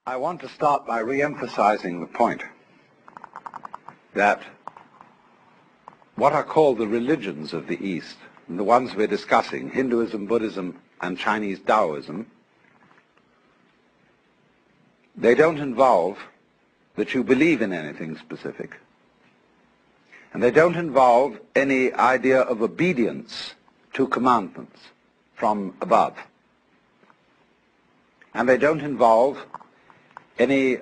I want to start by re-emphasizing the point that what are called the religions of the East, and the ones we're discussing, Hinduism, Buddhism, and Chinese Taoism, they don't involve that you believe in anything specific. And they don't involve any idea of obedience to commandments from above. And they don't involve any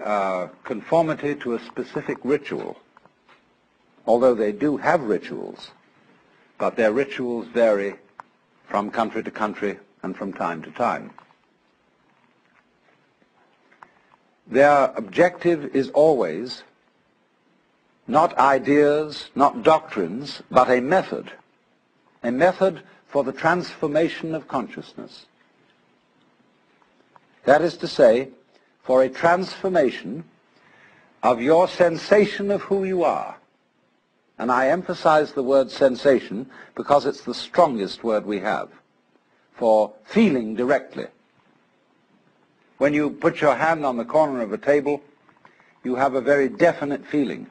conformity to a specific ritual, although they do have rituals, but their rituals vary from country to country and from time to time. Their objective is always not ideas, not doctrines, but a method for the transformation of consciousness. That is to say, for a transformation of your sensation of who you are. And I emphasize the word sensation because it's the strongest word we have for feeling directly. When you put your hand on the corner of a table, you have a very definite feeling.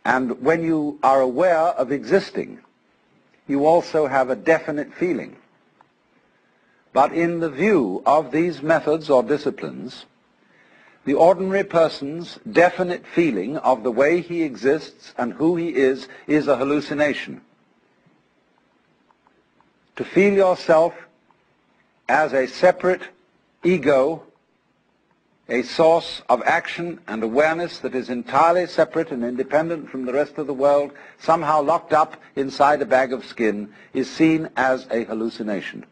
And when you are aware of existing, you also have a definite feeling. But in the view of these methods or disciplines, the ordinary person's definite feeling of the way he exists and who he is a hallucination. To feel yourself as a separate ego, a source of action and awareness that is entirely separate and independent from the rest of the world, somehow locked up inside a bag of skin, is seen as a hallucination.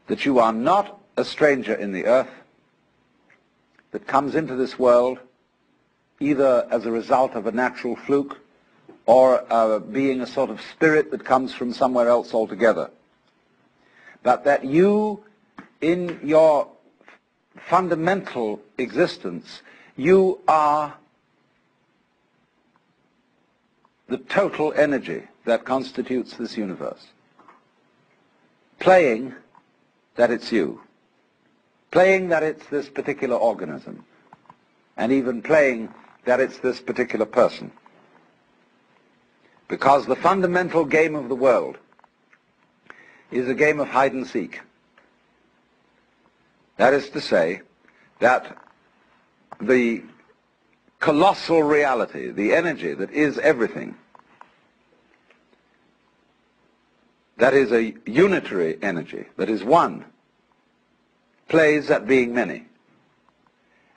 That you are not a stranger in the earth, that comes into this world either as a result of a natural fluke or being a sort of spirit that comes from somewhere else altogether. But that you, in your fundamental existence, you are the total energy that constitutes this universe, playing that it's you, playing that it's this particular organism, and even playing that it's this particular person. Because the fundamental game of the world is a game of hide and seek. That is to say, that the colossal reality, the energy that is everything, that is a unitary energy, that is one, plays at being many,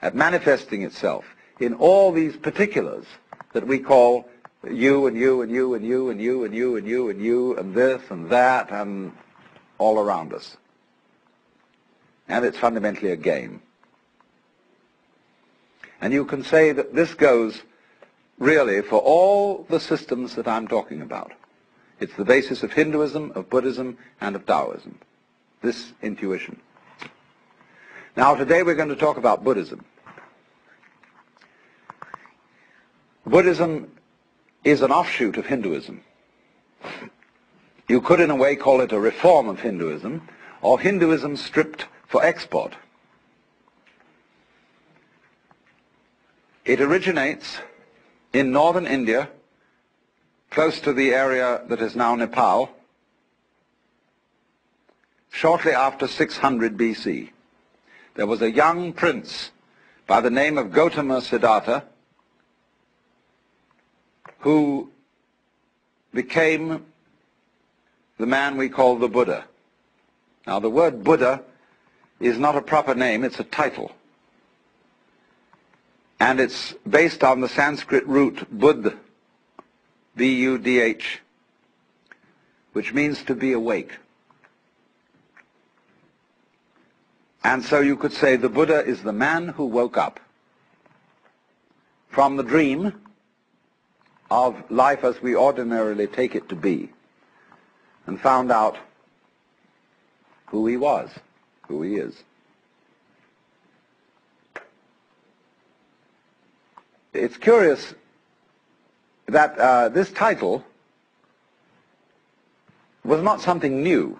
at manifesting itself in all these particulars that we call you and you and you and you and you and you and you and you and this and that and all around us. And it's fundamentally a game. And you can say that this goes really for all the systems that I'm talking about. It's the basis of Hinduism, of Buddhism, and of Taoism, this intuition. Now today we're going to talk about Buddhism. Buddhism is an offshoot of Hinduism. You could in a way call it a reform of Hinduism, or Hinduism stripped for export. It originates in northern India, close to the area that is now Nepal, shortly after 600 BC. There was a young prince by the name of Gautama Siddhartha who became the man we call the Buddha. Now the word Buddha is not a proper name, it's a title. And it's based on the Sanskrit root Buddh, B-U-D-H, which means to be awake. And so you could say the Buddha is the man who woke up from the dream of life as we ordinarily take it to be and found out who he was, who he is. It's curious that this title was not something new.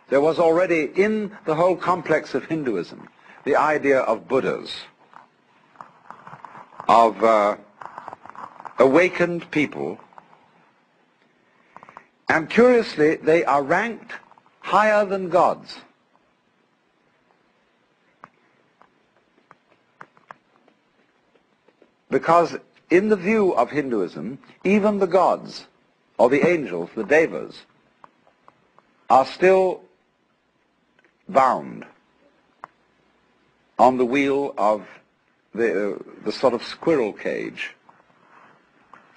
there was already in the whole complex of Hinduism the idea of Buddhas, of awakened people, and curiously they are ranked higher than gods. Because in the view of Hinduism, even the gods, or the angels, the devas, are still bound on the wheel of the sort of squirrel cage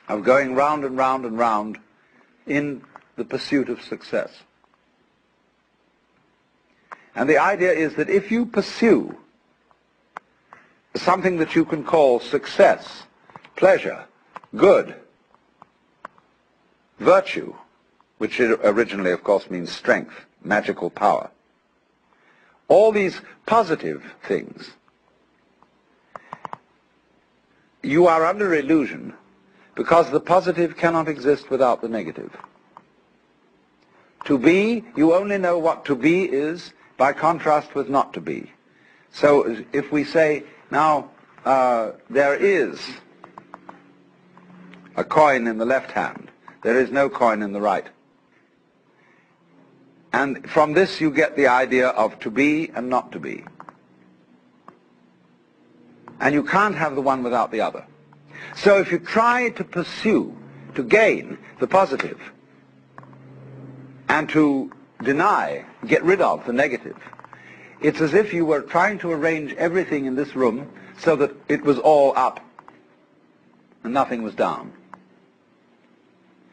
of going round and round and round in the pursuit of success. And the idea is that if you pursue something that you can call success, pleasure, good, virtue, which originally, of course, means strength, magical power, all these positive things, you are under illusion because the positive cannot exist without the negative. To be, you only know what to be is by contrast with not to be. So if we say, now, there is a coin in the left hand, there is no coin in the right. And from this you get the idea of to be and not to be. And you can't have the one without the other. So if you try to pursue, to gain the positive, and to deny, get rid of the negative, it's as if you were trying to arrange everything in this room so that it was all up and nothing was down.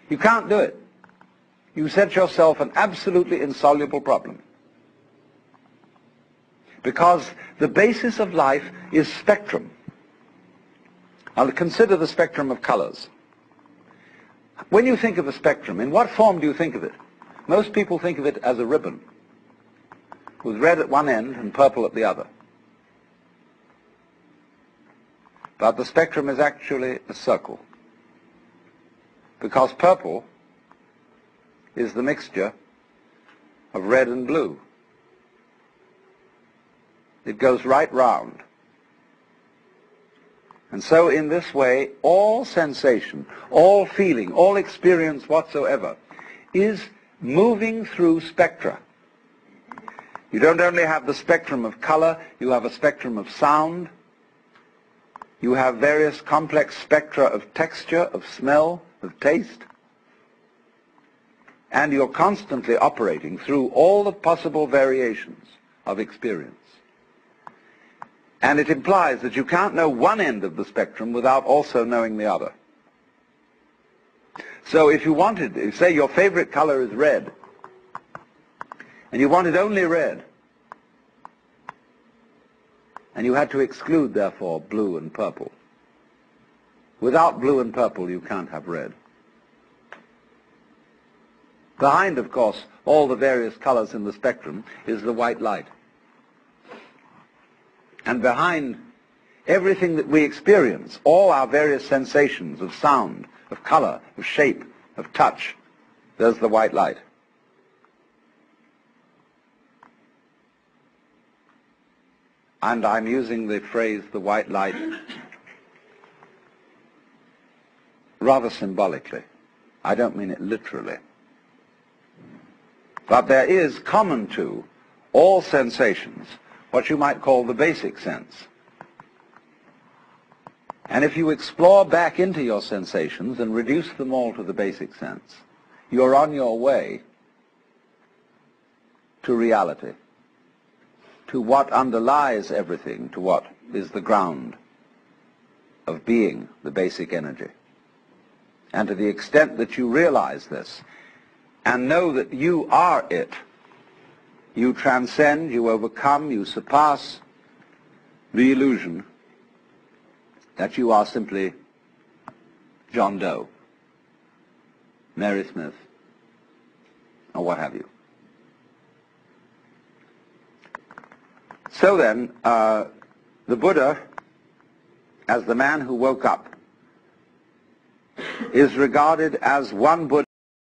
You can't do it. You set yourself an absolutely insoluble problem. Because the basis of life is spectrum. Now consider the spectrum of colors. When you think of a spectrum, in what form do you think of it? Most people think of it as a ribbon, with red at one end and purple at the other. But the spectrum is actually a circle, because purple is the mixture of red and blue. It goes right round. And so in this way, all sensation, all feeling, all experience whatsoever is moving through spectra. You don't only have the spectrum of color, you have a spectrum of sound, you have various complex spectra of texture, of smell, of taste, and you're constantly operating through all the possible variations of experience. And it implies that you can't know one end of the spectrum without also knowing the other. So if you wanted, say your favorite color is red, and you wanted only red, and you had to exclude, therefore, blue and purple. Without blue and purple, you can't have red. Behind, of course, all the various colors in the spectrum is the white light. And behind everything that we experience, all our various sensations of sound, of color, of shape, of touch, there's the white light. And I'm using the phrase the white light rather symbolically. I don't mean it literally. But there is common to all sensations what you might call the basic sense. And if you explore back into your sensations and reduce them all to the basic sense, you're on your way to reality, to what underlies everything, to what is the ground of being, the basic energy. And to the extent that you realize this and know that you are it, you transcend, you overcome, you surpass the illusion that you are simply John Doe, Mary Smith, or what have you. So then, the Buddha, as the man who woke up, is regarded as one Buddha